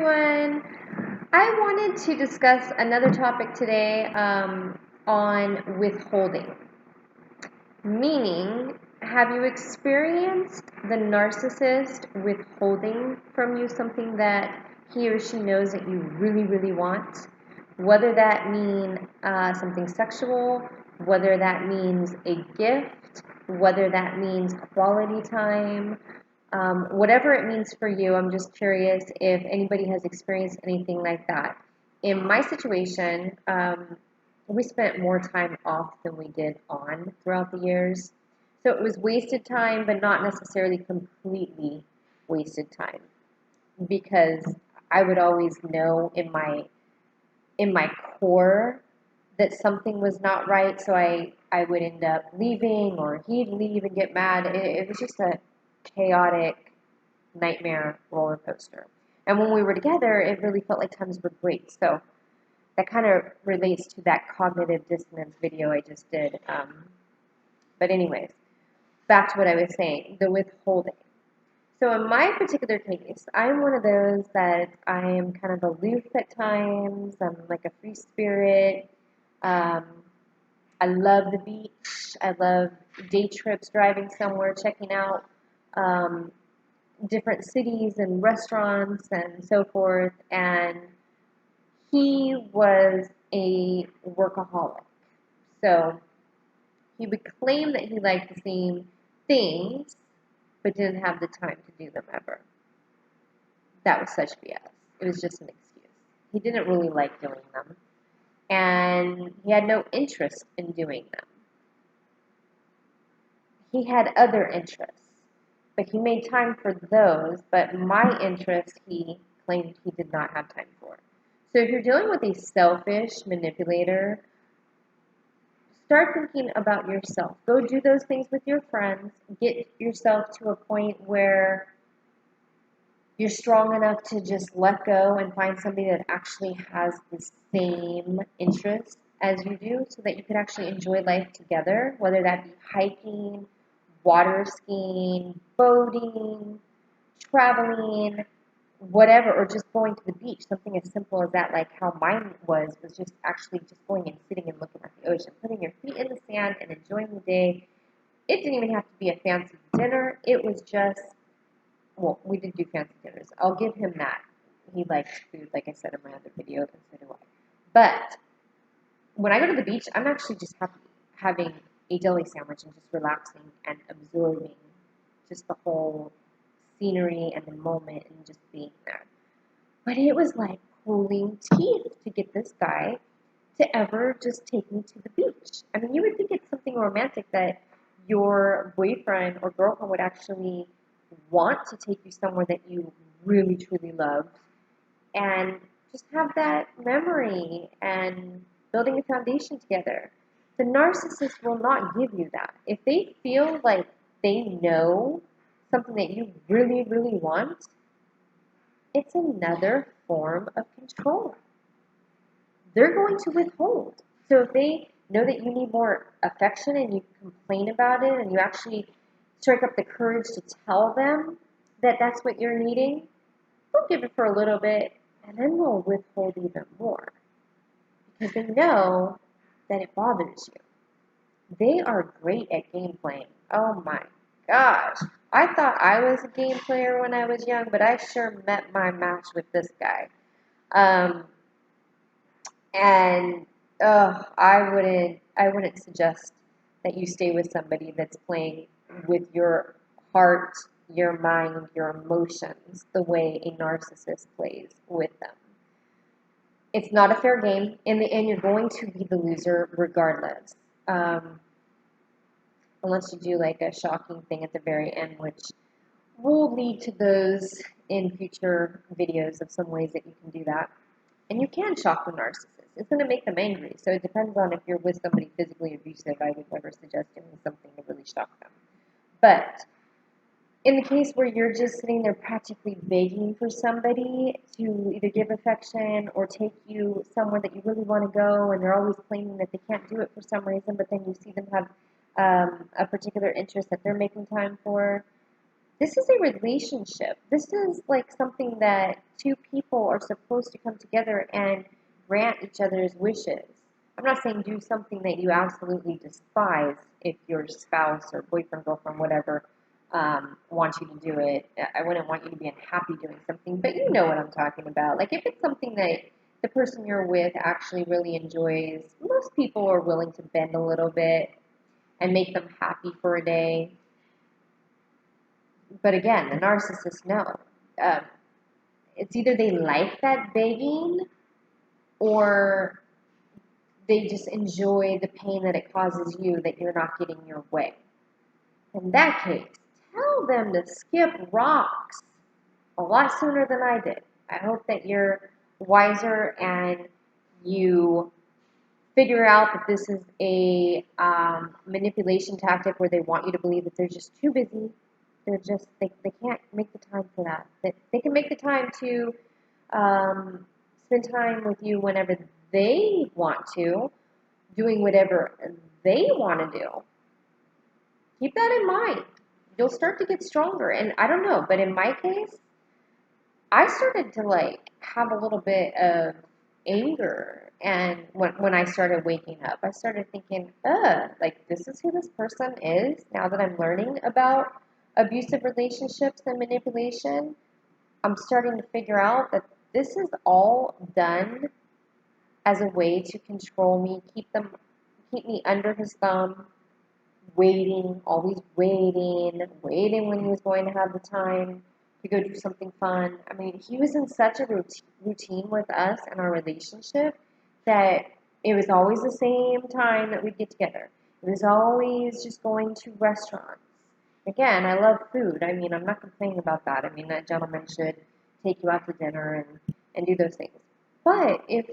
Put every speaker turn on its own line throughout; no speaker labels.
everyone. I wanted to discuss another topic today on withholding. Meaning, have you experienced the narcissist withholding from you something that he or she knows that you really, really want? Whether that mean something sexual, whether that means a gift, whether that means quality time, whatever it means for you, I'm just curious if anybody has experienced anything like that. In my situation, we spent more time off than we did on throughout the years. So it was wasted time, but not necessarily completely wasted time because I would always know in my core that something was not right. So I would end up leaving or he'd leave and get mad. It was just a chaotic nightmare roller coaster. And when we were together, it really felt like times were great. So that kind of relates to that cognitive dissonance video I just did. But anyways, back to what I was saying, the withholding. So in my particular case, I'm one of those that I am kind of aloof at times. I'm like a free spirit. Um, I love the beach. I love day trips, driving somewhere, checking out different cities and restaurants and so forth. And he was a workaholic. So he would claim that he liked the same things, but didn't have the time to do them ever. That was such BS. It was just an excuse. He didn't really like doing them, and he had no interest in doing them. He had other interests, but he made time for those, but my interests he claimed he did not have time for. So if you're dealing with a selfish manipulator, start thinking about yourself. Go do those things with your friends. Get yourself to a point where you're strong enough to just let go and find somebody that actually has the same interests as you do so that you can actually enjoy life together, whether that be hiking, water skiing, boating, traveling, whatever, or just going to the beach. Something as simple as that, like how mine was just actually just going and sitting and looking at the ocean, putting your feet in the sand and enjoying the day. It didn't even have to be a fancy dinner. It was just, well, we did do fancy dinners. I'll give him that. He likes food, like I said in my other video, and so do I. But when I go to the beach, I'm actually just happy having a deli sandwich and just relaxing and absorbing just the whole scenery and the moment and just being there. But it was like pulling teeth to get this guy to ever just take me to the beach. I mean, you would think it's something romantic that your boyfriend or girlfriend would actually want to take you somewhere that you really, truly loved and just have that memory and building a foundation together. The narcissist will not give you that. If they feel like they know something that you really, really want, it's another form of control. They're going to withhold. So if they know that you need more affection and you complain about it and you actually strike up the courage to tell them that that's what you're needing, they'll give it for a little bit and then they'll withhold even more because they know that it bothers you. They are great at game playing. Oh my gosh. I thought I was a game player when I was young, but I sure met my match with this guy. Um, and I wouldn't suggest that you stay with somebody that's playing with your heart, your mind, your emotions, the way a narcissist plays with them. It's not a fair game. In the end, you're going to be the loser regardless. Unless you do like a shocking thing at the very end, which will lead to those in future videos of some ways that you can do that. And you can shock the narcissist. It's going to make them angry. So it depends on if you're with somebody physically abusive. I would never suggest doing something to really shock them. But in the case where you're just sitting there practically begging for somebody to either give affection or take you somewhere that you really want to go, and they're always claiming that they can't do it for some reason, but then you see them have a particular interest that they're making time for, this is a relationship. This is like something that two people are supposed to come together and grant each other's wishes. I'm not saying do something that you absolutely despise if your spouse or boyfriend, girlfriend, whatever, wants you to do it. I wouldn't want you to be unhappy doing something, but you know what I'm talking about. Like if it's something that the person you're with actually really enjoys, most people are willing to bend a little bit and make them happy for a day. But again, the narcissists know. Um, it's either they like that begging or they just enjoy the pain that it causes you that you're not getting your way. In that case, tell them to skip rocks a lot sooner than I did. I hope that you're wiser and you figure out that this is a manipulation tactic where they want you to believe that they're just too busy. They can't make the time for that. They can make the time to spend time with you whenever they want to, doing whatever they want to do. Keep that in mind. You'll start to get stronger. And I don't know, but in my case, I started to like have a little bit of anger. And when I started waking up, I started thinking, like this is who this person is now that I'm learning about abusive relationships and manipulation. I'm starting to figure out that this is all done as a way to control me, keep me under his thumb, waiting, always waiting when he was going to have the time to go do something fun. I mean, he was in such a routine with us and our relationship that it was always the same time that we'd get together. It was always just going to restaurants. Again, I love food. I mean, I'm not complaining about that. I mean, that gentleman should take you out to dinner and do those things. But if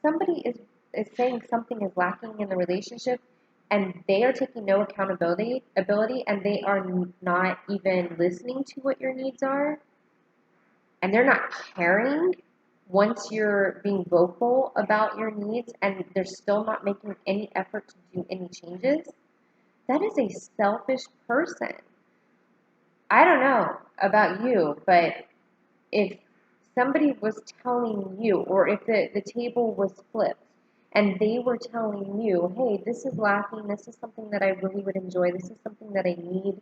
somebody is saying something is lacking in the relationship and they are taking no accountability and they are not even listening to what your needs are and they're not caring once you're being vocal about your needs and they're still not making any effort to do any changes, that is a selfish person. I don't know about you, but if somebody was telling you, or if the table was flipped, and they were telling you, hey, this is lacking, this is something that I really would enjoy, this is something that I need,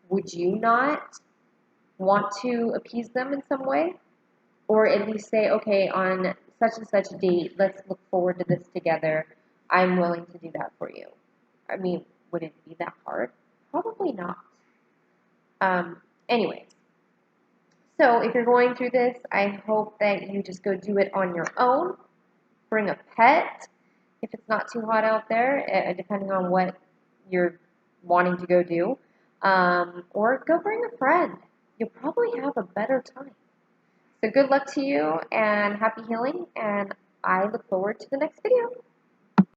would you not want to appease them in some way? Or at least say, okay, on such and such date, let's look forward to this together. I'm willing to do that for you. I mean, would it be that hard? Probably not. Anyways, so if you're going through this, I hope that you just go do it on your own. Bring a pet if it's not too hot out there, depending on what you're wanting to go do. Or go bring a friend. You'll probably have a better time. So good luck to you and happy healing, and I look forward to the next video.